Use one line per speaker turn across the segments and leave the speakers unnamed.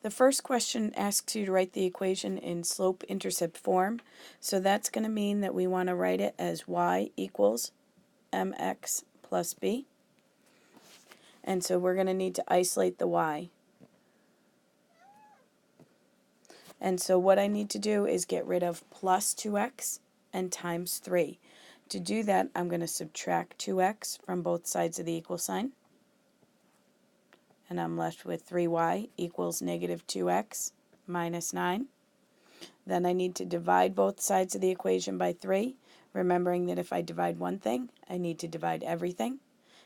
The first question asks you to write the equation in slope-intercept form. So that's going to mean that we want to write it as y equals mx plus b. And so we're going to need to isolate the y. And so what I need to do is get rid of plus 2x and times 3. To do that, I'm going to subtract 2x from both sides of the equal sign. And I'm left with 3y equals negative 2x minus 9. Then I need to divide both sides of the equation by 3, remembering that if I divide one thing, I need to divide everything.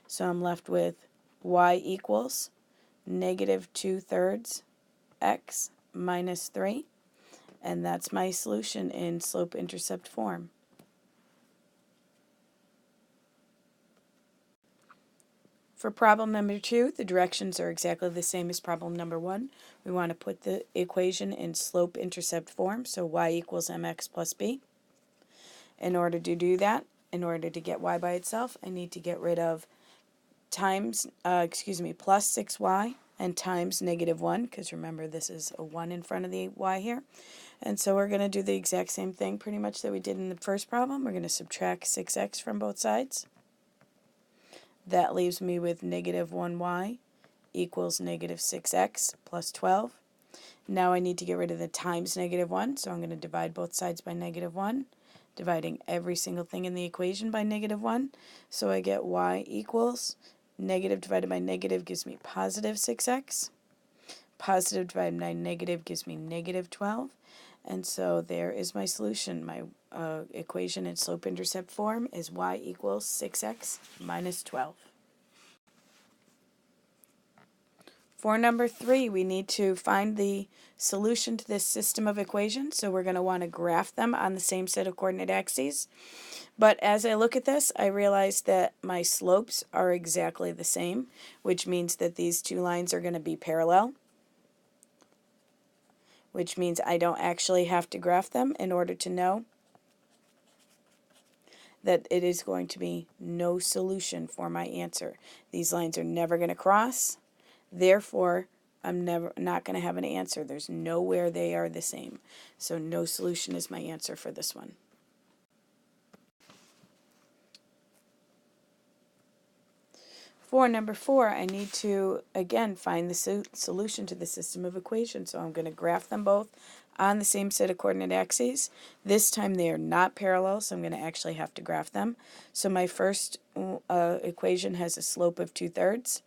So I'm left with y equals negative 2/3 x minus 3. And that's my solution in slope-intercept form. For problem number 2, the directions are exactly the same as problem number 1. We want to put the equation in slope-intercept form, so y equals mx plus b. In order to do that, in order to get y by itself, I need to get rid of plus 6y and times negative 1, because remember this is a 1 in front of the y here. And so we're going to do the exact same thing pretty much that we did in the first problem. We're going to subtract 6x from both sides. That leaves me with negative 1y equals negative 6x plus 12. Now I need to get rid of the times negative 1, so I'm going to divide both sides by negative 1, dividing every single thing in the equation by negative 1. So I get y equals negative divided by negative gives me positive 6x. Positive divided by negative gives me negative 12. And so there is my solution. My equation in slope-intercept form is y equals 6x minus 12. For number 3, we need to find the solution to this system of equations. So we're going to want to graph them on the same set of coordinate axes. But as I look at this, I realize that my slopes are exactly the same, which means that these two lines are going to be parallel, which means I don't actually have to graph them in order to know that it is going to be no solution for my answer. These lines are never going to cross, therefore I'm not going to have an answer. There's nowhere they are the same. So no solution is my answer for this one. For number 4, I need to, again, find the solution to the system of equations. So I'm going to graph them both on the same set of coordinate axes. This time they are not parallel, so I'm going to actually have to graph them. So my first equation has a slope of 2/3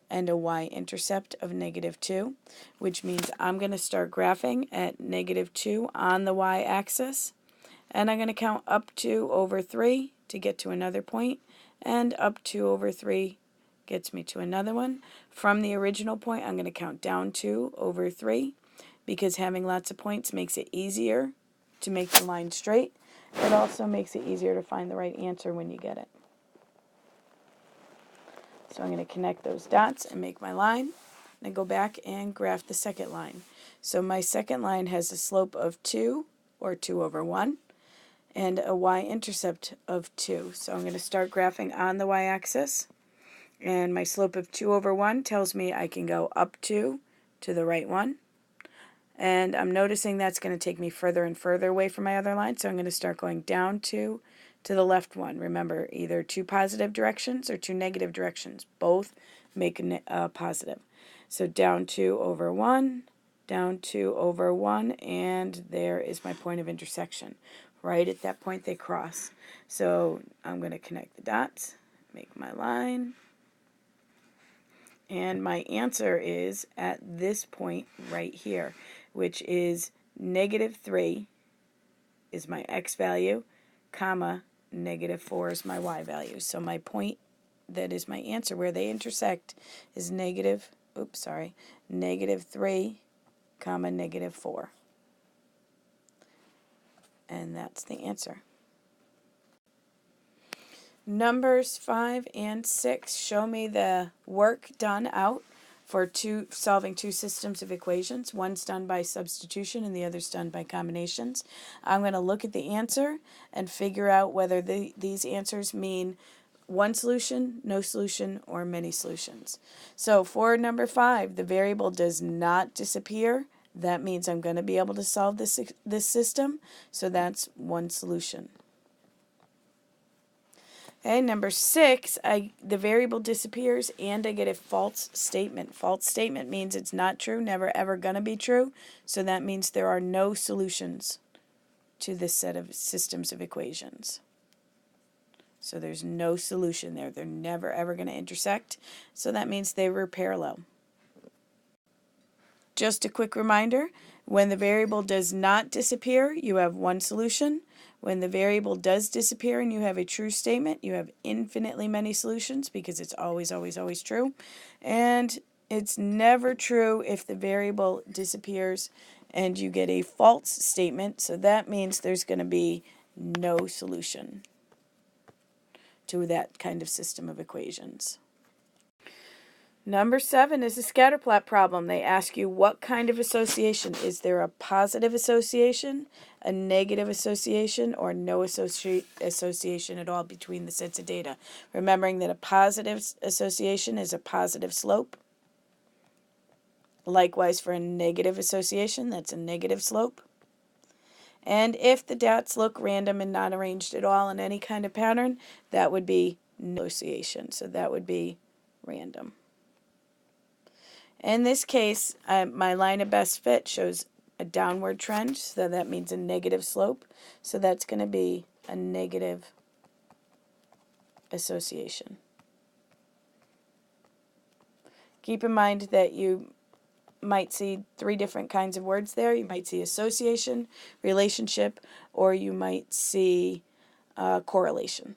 and a y-intercept of negative 2, which means I'm going to start graphing at negative 2 on the y-axis. And I'm going to count up 2 over 3 to get to another point, and up 2 over 3 gets me to another one. From the original point, I'm going to count down 2 over 3, because having lots of points makes it easier to make the line straight. It also makes it easier to find the right answer when you get it. So I'm going to connect those dots and make my line, and go back and graph the second line. So my second line has a slope of 2, or 2 over 1, and a y-intercept of 2. So I'm going to start graphing on the y-axis. And my slope of 2 over 1 tells me I can go up 2 to the right 1. And I'm noticing that's going to take me further and further away from my other line, so I'm going to start going down 2 to the left 1. Remember, either 2 positive directions or 2 negative directions. Both make positive. So down 2 over 1, down 2 over 1, and there is my point of intersection. Right at that point they cross. So I'm going to connect the dots, make my line. And my answer is at this point right here, which is negative 3 is my x value, comma, negative 4 is my y value. So my point that is my answer where they intersect is negative 3, comma, negative 4. And that's the answer. Numbers 5 and 6 show me the work done out for solving two systems of equations. One's done by substitution and the other's done by combinations. I'm going to look at the answer and figure out whether these answers mean one solution, no solution, or many solutions. So for number 5, the variable does not disappear. That means I'm going to be able to solve this system. So that's one solution. Okay, number 6, the variable disappears and I get a false statement. False statement means it's not true, never ever going to be true. So that means there are no solutions to this set of systems of equations. So there's no solution there. They're never ever going to intersect. So that means they were parallel. Just a quick reminder, when the variable does not disappear, you have one solution. When the variable does disappear and you have a true statement, you have infinitely many solutions because it's always, always, always true. And it's never true if the variable disappears and you get a false statement. So that means there's going to be no solution to that kind of system of equations. Number 7 is a scatterplot problem. They ask you what kind of association. Is there a positive association, a negative association, or no association at all between the sets of data? Remembering that a positive association is a positive slope. Likewise for a negative association, that's a negative slope. And if the dots look random and not arranged at all in any kind of pattern, that would be no association. So that would be random. In this case, my line of best fit shows a downward trend, so that means a negative slope. So that's going to be a negative association. Keep in mind that you might see 3 different kinds of words there. You might see association, relationship, or you might see correlation.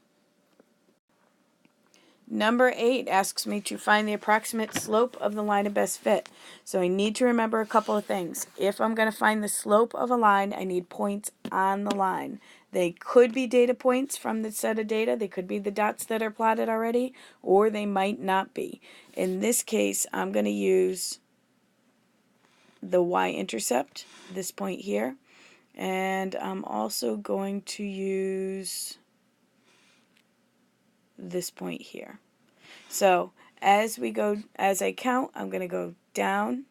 Number 8 asks me to find the approximate slope of the line of best fit. So I need to remember a couple of things. If I'm going to find the slope of a line, I need points on the line. They could be data points from the set of data. They could be the dots that are plotted already, or they might not be. In this case, I'm going to use the y-intercept, this point here, and I'm also going to use this point here. So as I count, I'm going to go down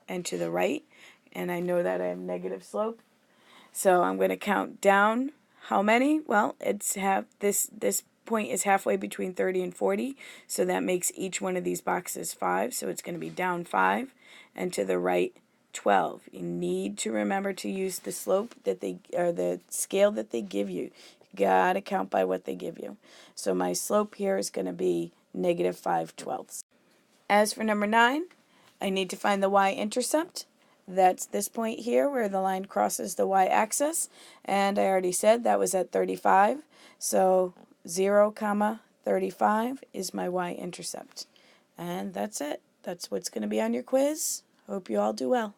and to the right, and I know that I have negative slope. So I'm going to count down how many? Well, it's this point is halfway between 30 and 40, so that makes each one of these boxes 5, so it's going to be down 5, and to the right 12. You need to remember to use the slope that the scale that they give you. You got to count by what they give you. So my slope here is going to be negative 5/12. As for number 9, I need to find the y-intercept. That's this point here where the line crosses the y-axis, and I already said that was at 35. So 0, 35 is my y-intercept. And that's it. That's what's going to be on your quiz. Hope you all do well.